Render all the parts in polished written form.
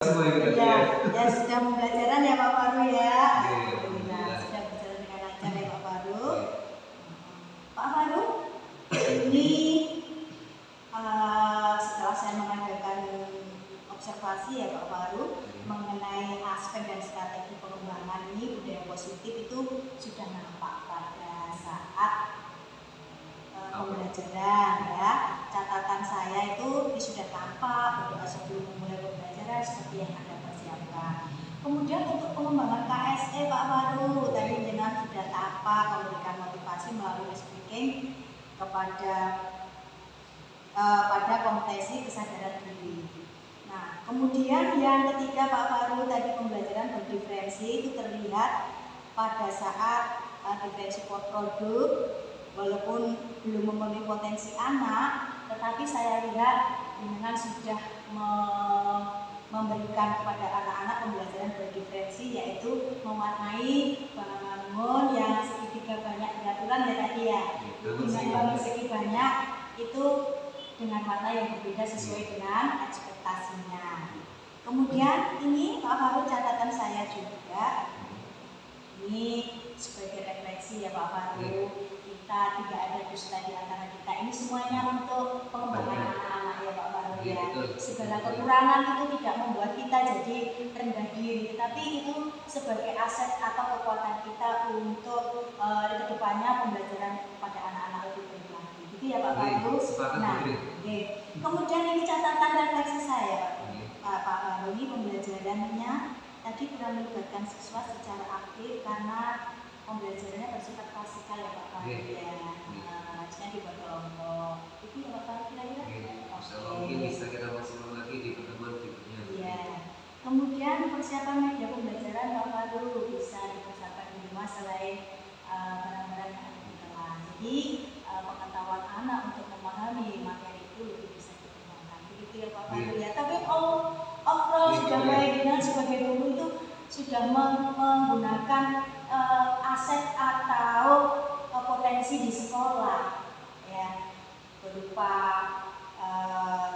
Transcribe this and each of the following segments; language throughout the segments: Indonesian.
Ya, ya sudah pembelajaran ya Pak Faru ya. Alhamdulillah sudah berjalan dengan lancar ya Pak Faru. Pak Faru, ini setelah saya mengadakan observasi ya Pak Faru mengenai aspek dan strategi pengembangan ini budaya positif itu sudah nampak pada saat pembelajaran ya. Catatan saya itu sudah tampak sebelum memulai pembelajaran seperti yang Anda persiapkan. Kemudian untuk pengembangan KSE Pak Faru, tadi jenengan sudah tampak memberikan motivasi melalui speaking kepada pada kompetensi kesadaran diri. Nah, kemudian yang ketiga Pak Faru, tadi pembelajaran berdiferensi itu terlihat pada saat diferensi produk. Walaupun belum memenuhi potensi anak, tetapi saya lihat dengan sudah memberikan kepada anak-anak pembelajaran berdiferensi, yaitu mewarnai bangun yang segitiga banyak peraturan ya tadi ya, dengan bangun segi banyak itu dengan warna yang berbeda sesuai dengan ekspektasinya. Kemudian ini Pak Faru catatan saya juga, ini sebagai refleksi ya Pak Faru. Kita tidak ada dusta di antara kita. Ini semuanya untuk pengembangan anak-anak ya Pak Faru ya. Segala kekurangan itu tidak membuat kita jadi rendah diri, tapi itu sebagai aset atau kekuatan kita untuk kedepannya pembelajaran pada anak-anak lebih baik lagi. Gitu ya Pak Faru. Nah, kemudian ini catatan refleksi saya Pak Faru, ini pembelajarannya tadi kurang melibatkan siswa secara aktif karena pembelajarannya bersifat klasikal ya Pak Faru ya. Harusnya dibuat kelompok. Itu ya Pak Faru kira-kira? Mungkin bisa kita masih lagi di pertemuan berikutnya. Iya. Kemudian persiapan media pembelajaran Pak Faru bisa dipersiapkan di rumah selain barang-barang yang ada di kelas. Jadi pengetahuan anak untuk memahami materi itu lebih bisa dikembangkan. Begitu ya Pak Faru ya. Tapi overall sudah baik dengan sebagai guru itu sudah menggunakan aset atau potensi di sekolah ya, berupa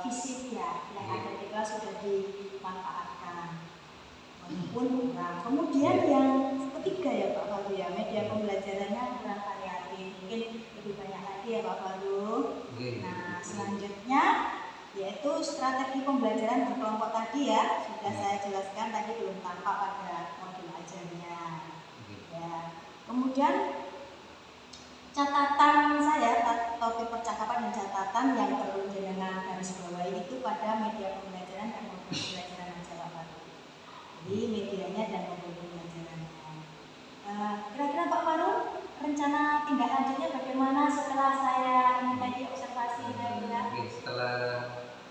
fisik ya yang ada di kelas sudah dimanfaatkan walaupun kurang. Kemudian yang ketiga ya Pak Faru ya, media pembelajarannya kurang variatif, mungkin lebih banyak lagi ya Pak Faru. Nah selanjutnya yaitu strategi pembelajaran berkelompok tadi ya, sudah saya jelaskan tadi, belum tampak pada modul ajarnya ya. Kemudian catatan saya, topik percakapan dan catatan yang perlu jenengan garis bawahi itu pada media pembelajaran dan modul pembelajaran aja Pak Faru. Jadi medianya dan modul pembelajarannya. Kira-kira Pak Faru rencana tindak lanjutnya bagaimana setelah saya ini tadi observasi kira-kira? Setelah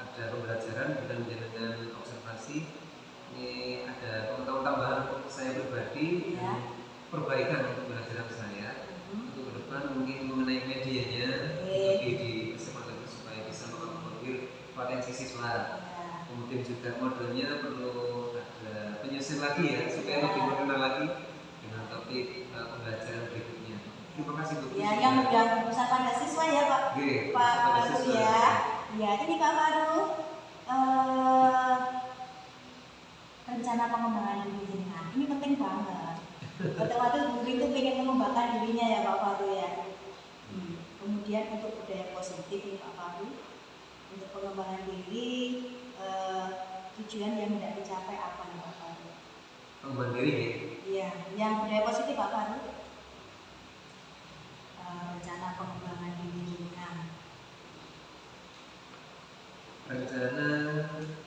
ada pembelajaran kita menjalankan observasi, ini ada pengetahuan tambahan saya pribadi ya. Perbaikan untuk pembelajaran saya untuk ke depan mungkin mengenai medianya lebih dipersiapkan lagi supaya bisa mengakomodir potensi siswa ya. Kemudian juga modelnya perlu ada penyusun lagi ya supaya lebih mengenal lagi dengan topik pembelajaran berikutnya. Terima kasih Bu. Ya, yang berpusat pada siswa ya Pak. Pak Faru ya. Ya, ini Pak Faru rencana pengembangan diri jenengan. Ini penting banget. Betul-betul guru itu pengen mengembangkan dirinya ya Pak Faru ya. Kemudian untuk budaya positif ini Pak Faru, untuk pengembangan diri tujuan yang tidak dicapai apa nih Pak Faru? Pengembangan diri ya? Iya, yang budaya positif Pak Faru. Rencana pengembangan diri jenengan. Rencana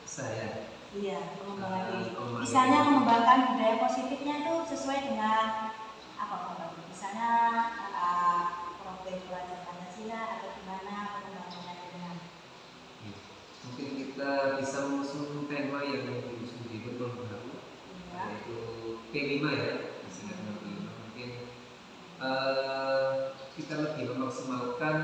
saya. Iya, pengembangan diri. Misalnya mengembangkan budaya positifnya itu sesuai dengan apa Pak? Misalnya profil pelajar Pancasila atau gimana pengembangannya dengan? Mungkin kita bisa mengusung tema yang diusung di kurikulum baru, yaitu P5 ya, disingkat P5. Mungkin kita lebih memaksimalkan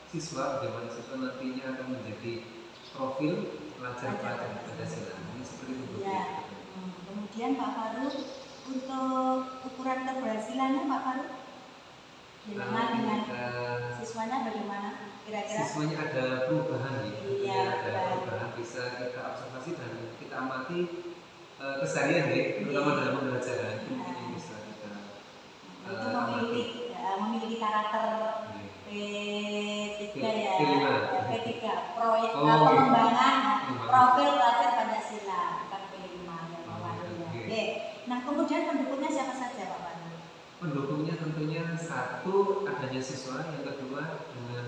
siswa, bagaimana siswa nantinya akan menjadi profil pelajar Pancasila. Ini seperti itu. Ya. Kemudian Pak Faru, untuk ukuran keberhasilannya Pak Faru, dengan siswanya bagaimana? Kira-kira? Siswanya ada perubahan ya. Iya. Ada perubahan, bisa kita observasi dan kita amati keseharian ya, terutama dalam pembelajaran ini bisa kita itu memiliki karakter P3 ya, P3 proyek pengembangan profil pelajar Pancasila, bukan P5 ya Pak Pandu ya. Oke. Nah kemudian pendukungnya siapa saja Pak Pandu? Pendukungnya tentunya satu adanya siswa, yang kedua dengan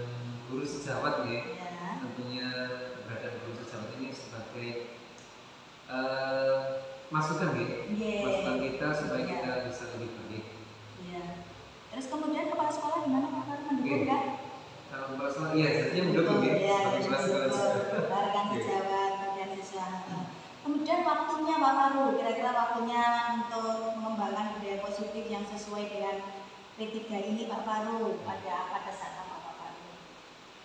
guru sejawat ya. Tentunya keberadaan guru sejawat ini sebagai masukan ya, masukan kita supaya kita bisa lebih baik. Terus kemudian kepala sekolah gimana Pak Pandu, mendukung nggak? Kalau kepala sekolah iya, sebenarnya mendukung ya, sebagai kepala sekolah juga. Rekan sejawat, kemudian siswa. Kemudian waktunya Pak Pandu, kira-kira waktunya untuk mengembangkan budaya positif yang sesuai dengan P3 ini Pak Pandu pada saat apa Pak Pandu?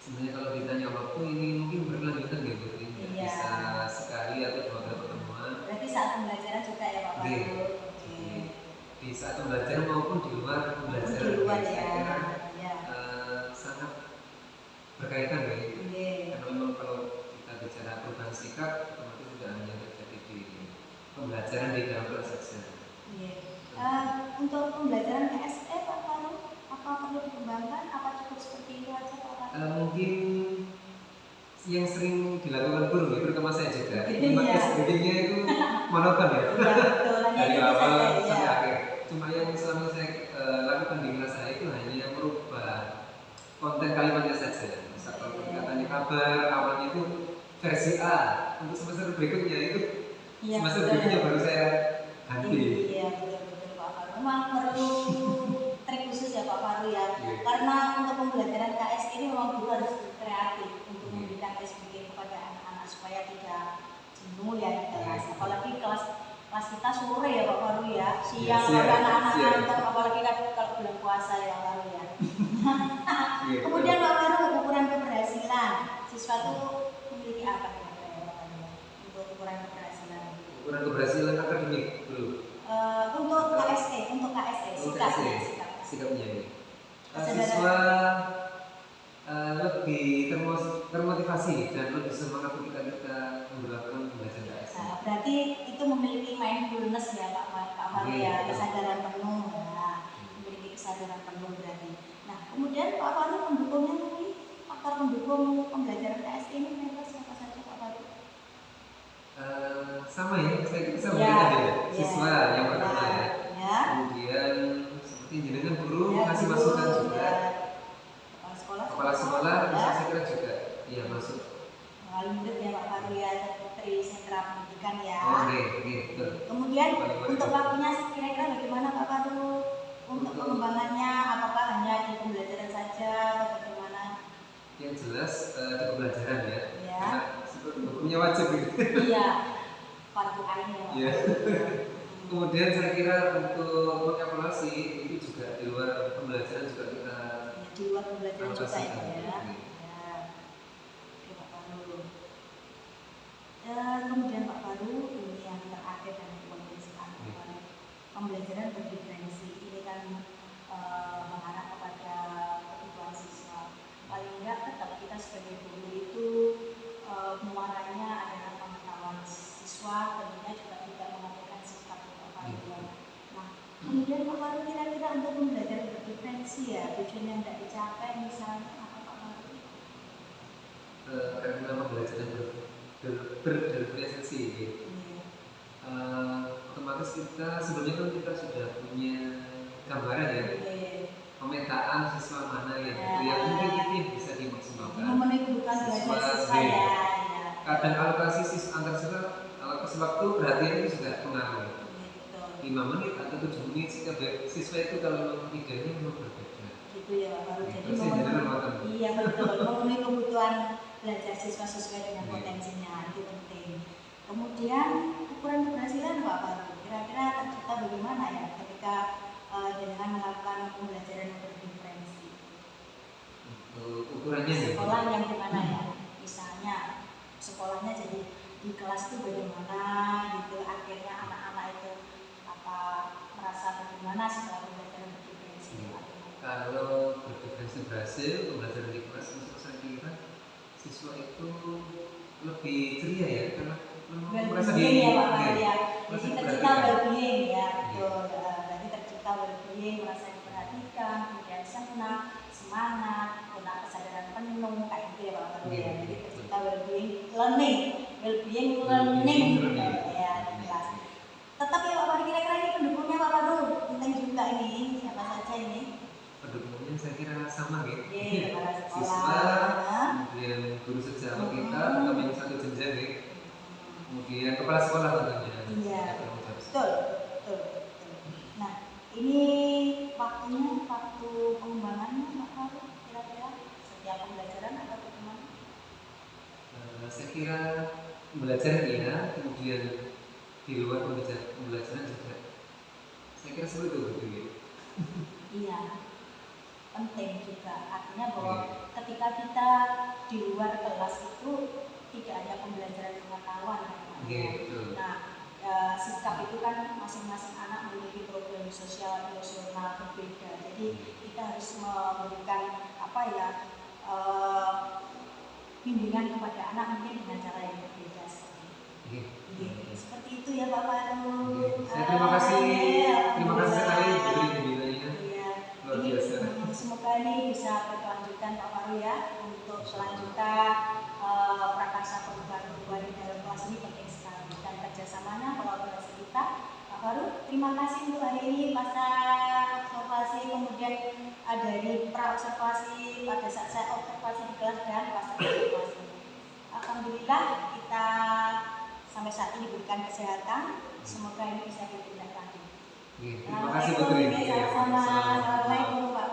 Sebenarnya kalau ditanya waktu ini mungkin berkelanjutan ya Bu, bisa sekali atau 2 kali pertemuan. Berarti saat pembelajaran juga ya Pak Pandu? Di saat pembelajaran maupun di luar pembelajaran. Di luar ya. Saya kira sangat berkaitan ya. Karena memang kalau kita bicara perubahan sikap, otomatis tidak hanya terjadi di pembelajaran di dalam kelas saja. Untuk pembelajaran KSE Pak Pandu, apa perlu dikembangkan? Apa cukup seperti itu aja Pak Pandu? Mungkin yang sering dilakukan guru, terutama saya juga, SPD-nya itu monoton ya. Dari awal sampai akhir. Cuma yang selama saya lakukan di kelas saya itu hanya merubah konten kalimatnya saja. Misal kalau katanya kabar awalnya itu versi A, untuk semester berikutnya itu semester berikutnya baru saya ganti. Iya betul Pak Faru. Memang perlu trik khusus ya Pak Faru ya. Karena untuk pembelajaran KS ini memang guru harus kreatif untuk memberikan SPG kepada anak-anak supaya tidak jenuh ya di kelas. Apalagi kelas kita sore ya Pak Faru ya, siang anak-anak ngantuk, apalagi kalau bulan puasa ya Pak Faru ya. Kemudian Pak Faru, ukuran keberhasilan siswa itu memiliki apa kira-kira ya Pak Faru untuk ukuran keberhasilan? Ukuran keberhasilan akademik dulu. Untuk KSE, sikapnya ini. Siswa lebih termotivasi dan lebih semangat ketika kita melakukan pembelajaran KSE. Berarti itu memiliki mindfulness ya Pak Faru ya, kesadaran penuh ya, memiliki kesadaran penuh berarti. Nah kemudian Pak Faru pendukungnya tadi, faktor pendukung pembelajaran KSE ini mereka siapa saja Pak Faru? Sama ya, saya berikan ya, siswa yang pertama ya. Kemudian seperti jenengan guru ngasih masukan juga. Kepala sekolah saya kira juga iya masuk. Wali murid ya Pak Faru ya, Putri Sentra Pendidikan ya. Betul. Kemudian untuk waktunya kira-kira bagaimana Pak Faru untuk pengembangannya? Apakah hanya di pembelajaran saja atau bagaimana? Yang jelas di pembelajaran ya. Karena hukumnya wajib gitu. Iya. Fardu ain ya. Kemudian saya kira untuk mengevaluasi itu juga di luar pembelajaran juga kita di luar pembelajaran juga ya. Oke Pak Faru. Kemudian Pak Faru, ini yang terakhir dari pemeriksaan pembelajaran berdiferensi ini kan mengarah kepada kebutuhan siswa. Paling enggak tetap kita sebagai guru itu muaranya adalah pengetahuan siswa, tentunya juga tidak mengabaikan sikap Pak Faru. Nah, kemudian Pak Faru kira-kira untuk pembelajaran berdiferensi ya, tujuan yang tidak dicapai misalnya apa Pak Faru? Karena pembelajaran berdiferensiasi otomatis kita sebelumnya kan kita sudah punya gambaran ya, pemetaan siswa mana yang mungkin itu bisa dimaksimalkan. Memenuhi kebutuhan belajar siswa ya. Kadang alokasi antar siswa, alokasi waktu perhatian itu juga pengaruh. 5 menit atau 7 menit siswa itu kalau idenya memang berbeda. Gitu ya Pak Faru. Jadi iya betul, memenuhi kebutuhan belajar siswa sesuai dengan potensinya itu penting. Kemudian ukuran keberhasilan Pak Faru, kira-kira tercipta bagaimana ya ketika dengan melakukan pembelajaran berdiferensi? Ukurannya sekolah yang gimana ya? Misalnya sekolahnya jadi di kelas itu bagaimana gitu, akhirnya anak-anak itu merasa bagaimana setelah pembelajaran berdiferensi? Kalau berdiferensi berhasil, pembelajaran di kelas untuk saya kira siswa itu lebih ceria ya, karena merasa saya kira sama gitu. Kepala Siswa, sekolah. kemudian guru sejawat kita, atau yang satu jenjang ya. Kemudian kepala sekolah tentunya. Iya, Tanggung jawab. betul. Nah, ini waktunya waktu pengembangannya Pak Faru kira-kira setiap pembelajaran atau bagaimana? Saya kira belajar iya, kemudian di luar pembelajaran juga. Saya kira seperti itu betul ya. Iya, penting juga. Artinya bahwa Iya. ketika kita di luar kelas itu tidak hanya pembelajaran pengetahuan kan, Pak? Iya, betul. Nah, sikap itu kan masing-masing anak memiliki problem sosial emosional berbeda. Jadi kita harus memberikan apa ya bimbingan kepada anak mungkin dengan cara yang berbeda seperti itu. Iya. Seperti itu ya Pak Faru. Saya terima kasih sekali dari bimbingannya. Iya. Luar Ini biasa. semoga ini bisa berkelanjutan Pak Faru ya untuk selanjutnya prakarsa perubahan di dalam kelas ini penting sekali dan kerjasamanya kolaborasi kita. Pak Faru, terima kasih untuk hari ini masa observasi kemudian dari pra observasi pada saat saya observasi di kelas dan pas observasi. Alhamdulillah kita sampai saat ini diberikan kesehatan. Semoga ini bisa ditindaklanjuti. Terima kasih Putri. Sama-sama. Assalamualaikum Pak.